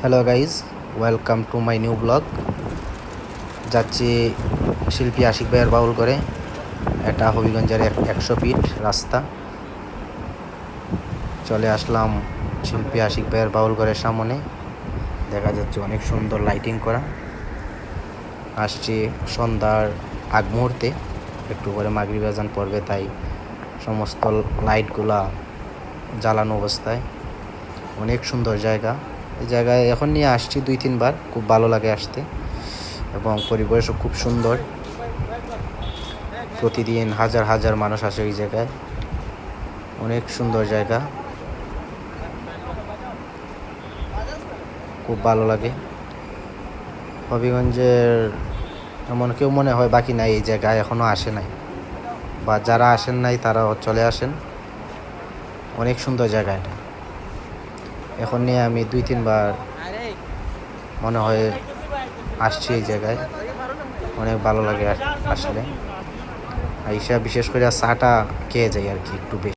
Hello guys, welcome to my new blog. যাচ্ছি শিল্পী আশিক ভাইয়ের বাউল করে। এটা হবিগঞ্জের 100 ফিট রাস্তা। চলে আসলাম শিল্পী আশিক ভাইয়ের বাউল ঘরের সামনে। দেখা যাচ্ছে অনেক সুন্দর লাইটিং করা। আসছি সন্ধ্যার আগ মুহূর্তে, একটু করে মাগরিব আজান পড়বে, তাই সমস্ত লাইটগুলা জ্বালানো অবস্থায়। অনেক সুন্দর জায়গা। এই জায়গায় এখন নিয়ে আসছি 2-3 বার, খুব ভালো লাগে আসতে এবং পরিবেশও খুব সুন্দর। প্রতিদিন হাজার হাজার মানুষ আসে এই জায়গায়। অনেক সুন্দর জায়গা, খুব ভালো লাগে। হবিগঞ্জের এমন কেউ মনে হয় বাকি নাই এই জায়গায় এখনও আসে নাই, বা যারা আসেন নাই তারা চলে আসেন। অনেক সুন্দর জায়গা এটা। এখন নিয়ে আমি 2-3 বার মনে হয় আসছি এই জায়গায়। অনেক ভালো লাগে আসলে আইসা, বিশেষ করে চাটা খেয়ে যাই আর কি একটু বেশি।